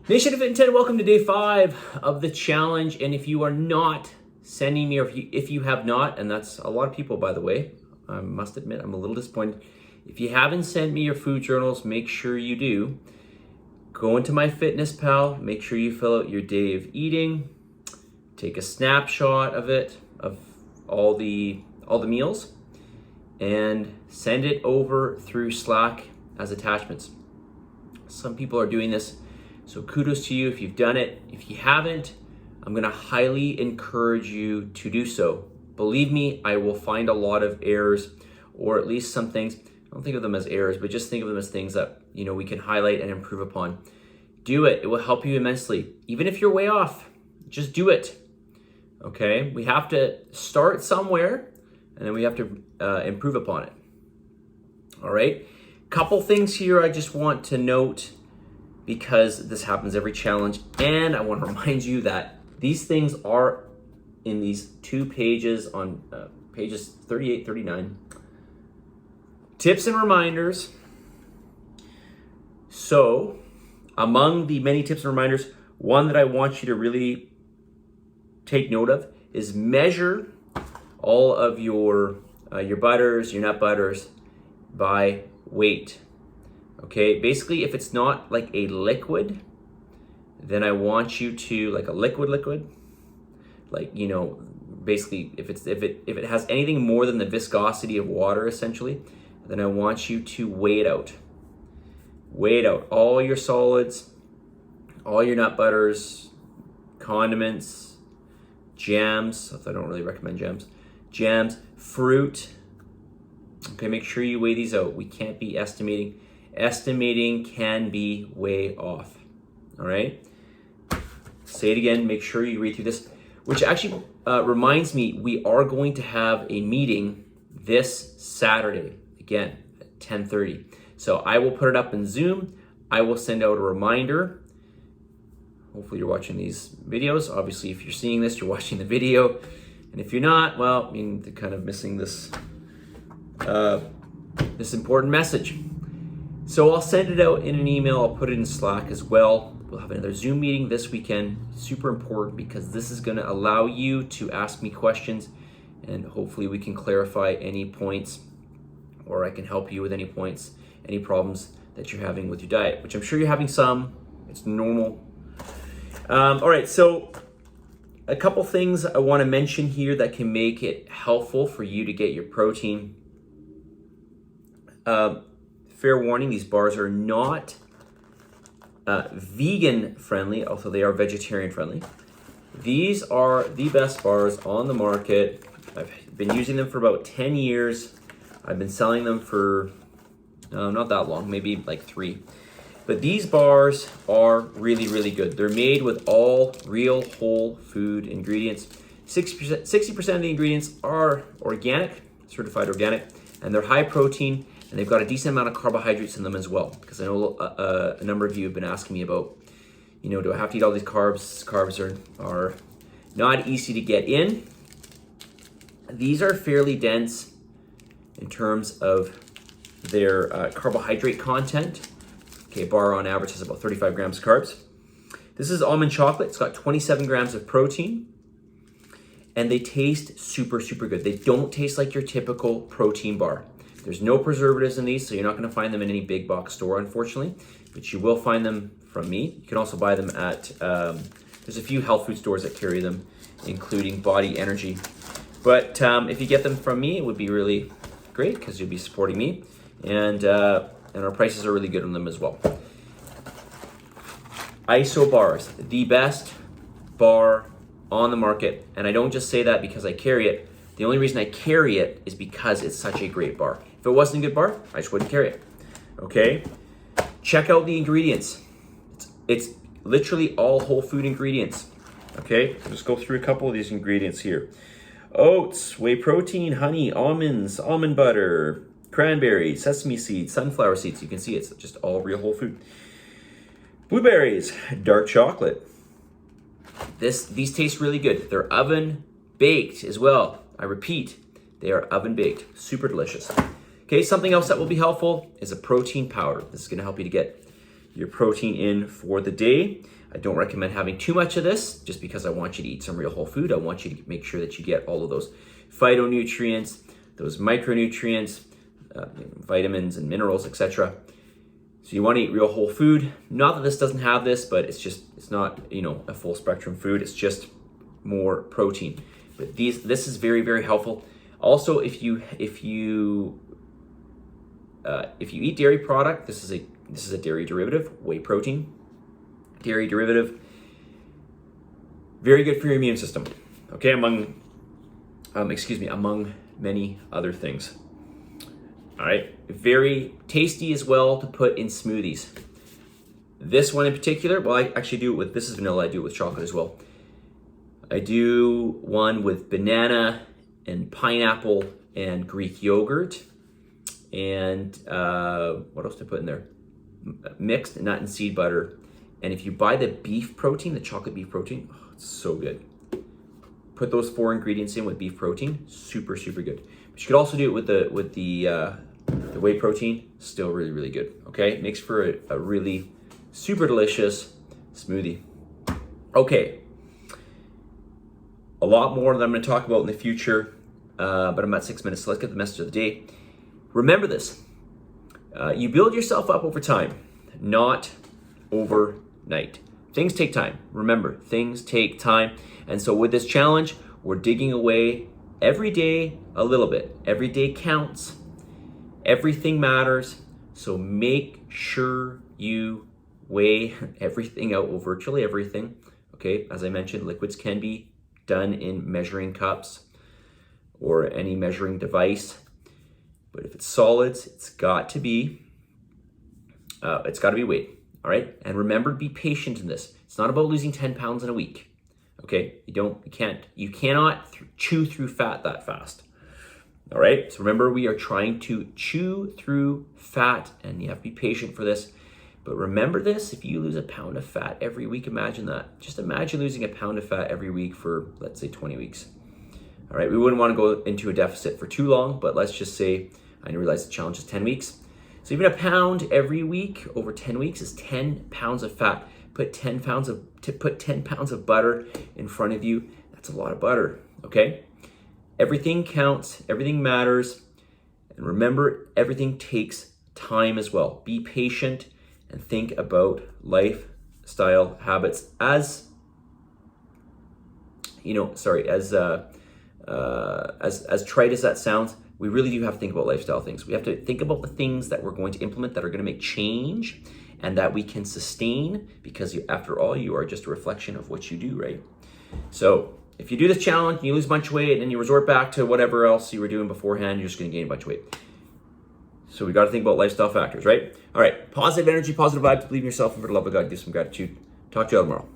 Nation of Fitin10, welcome to day 5 of the challenge. And if you are not sending me, or if you have not, and that's a lot of people, by the way, I must admit I'm a little disappointed. If you haven't sent me your food journals, make sure you do. Go into MyFitnessPal, make sure you fill out your day of eating, take a snapshot of it, of all the meals, and send it over through Slack as attachments. Some people are doing this, so kudos to you if you've done it. If you haven't, I'm gonna highly encourage you to do so. Believe me, I will find a lot of errors, or at least some things. I don't think of them as errors, but just think of them as things that we can highlight and improve upon. Do it, it will help you immensely. Even if you're way off, just do it, okay? We have to start somewhere, and then we have to improve upon it, all right? Couple things here I just want to note, because this happens every challenge, and I want to remind you that these things are in these 2 pages on pages 38, 39. Tips and reminders. So, among the many tips and reminders, one that I want you to really take note of is measure all of your butters, your nut butters, by weight. Okay, basically, if it's not like a liquid, then I want you to, like a liquid, like, basically if it has anything more than the viscosity of water, essentially, then I want you to weigh it out. Weigh it out. All your solids, all your nut butters, condiments, jams. I don't really recommend jams, fruit. Okay, make sure you weigh these out. We can't be estimating. Estimating can be way off, all right? Say it again, make sure you read through this, which actually reminds me, we are going to have a meeting this Saturday, again, at 10:30. So I will put it up in Zoom. I will send out a reminder. Hopefully you're watching these videos. Obviously, if you're seeing this, you're watching the video. And if you're not, well, they're kind of missing this, this important message. So I'll send it out in an email. I'll put it in Slack as well. We'll have another Zoom meeting this weekend. Super important, because this is going to allow you to ask me questions, and hopefully we can clarify any points, or I can help you with any points, any problems that you're having with your diet, which I'm sure you're having some. It's normal. All right, so a couple things I want to mention here that can make it helpful for you to get your protein. Fair warning, these bars are not vegan friendly, although they are vegetarian friendly. These are the best bars on the market. I've been using them for about 10 years. I've been selling them for not that long, maybe like 3. But these bars are really, really good. They're made with all real whole food ingredients. 60% of the ingredients are organic, certified organic, and they're high protein. And they've got a decent amount of carbohydrates in them as well, because I know a number of you have been asking me about, do I have to eat all these carbs? Carbs are not easy to get in. These are fairly dense in terms of their carbohydrate content. Okay, a bar on average has about 35 grams of carbs. This is almond chocolate. It's got 27 grams of protein. And they taste super, super good. They don't taste like your typical protein bar. There's no preservatives in these, so you're not going to find them in any big box store, unfortunately, but you will find them from me. You can also buy them at, there's a few health food stores that carry them, including Body Energy. But if you get them from me, it would be really great, because you'll be supporting me, and our prices are really good on them as well. ISO bars, the best bar on the market, and I don't just say that because I carry it. The only reason I carry it is because it's such a great bar. If it wasn't a good bar, I just wouldn't carry it, okay? Check out the ingredients. It's literally all whole food ingredients, okay? Let's go through a couple of these ingredients here. Oats, whey protein, honey, almonds, almond butter, cranberry, sesame seeds, sunflower seeds. You can see it's just all real whole food. Blueberries, dark chocolate. These taste really good. They're oven baked as well. I repeat, they are oven baked, super delicious. Okay, something else that will be helpful is a protein powder. This is gonna help you to get your protein in for the day. I don't recommend having too much of this just because I want you to eat some real whole food. I want you to make sure that you get all of those phytonutrients, those micronutrients, vitamins and minerals, etc. So you want to eat real whole food. Not that this doesn't have this, but it's not, a full spectrum food. It's just more protein. But this is very, very helpful. Also, if you eat dairy product, this is a dairy derivative, whey protein, dairy derivative. Very good for your immune system. Okay, among many other things. All right, very tasty as well to put in smoothies. This one in particular, well, I actually do it with, this is vanilla, I do it with chocolate as well. I do one with banana and pineapple and Greek yogurt. And what else to put in there? Mixed nut and seed butter. And if you buy the beef protein, the chocolate beef protein, oh, it's so good. Put those 4 ingredients in with beef protein, super, super good. But you could also do it with the whey protein, still really, really good. Okay, makes for a really super delicious smoothie. Okay, a lot more that I'm going to talk about in the future, but I'm at 6 minutes, so let's get the message of the day. Remember this, you build yourself up over time, not overnight. Things take time. Remember, things take time. And so with this challenge, we're digging away every day a little bit. Every day counts. Everything matters. So make sure you weigh everything out, or virtually everything. Okay, as I mentioned, liquids can be done in measuring cups or any measuring device. But if it's solids, it's got to be weighed. All right, and remember, be patient in this. It's not about losing 10 pounds in a week. Okay, you cannot chew through fat that fast. All right, so remember, we are trying to chew through fat, and you have to be patient for this. But remember this: if you lose a pound of fat every week, imagine that. Just imagine losing a pound of fat every week for, let's say, 20 weeks. All right, we wouldn't want to go into a deficit for too long, but let's just say, I realize the challenge is 10 weeks. So even a pound every week over 10 weeks is 10 pounds of fat. Put 10 pounds of butter in front of you. That's a lot of butter, okay? Everything counts, everything matters. And remember, everything takes time as well. Be patient and think about lifestyle habits as trite as that sounds. We really do have to think about lifestyle things. We have to think about the things that we're going to implement that are going to make change and that we can sustain, because after all, you are just a reflection of what you do, right? So if you do this challenge and you lose a bunch of weight and then you resort back to whatever else you were doing beforehand, you're just going to gain a bunch of weight. So we got to think about lifestyle factors, right? All right, positive energy, positive vibes, believe in yourself, and for the love of God, do some gratitude. Talk to you all tomorrow.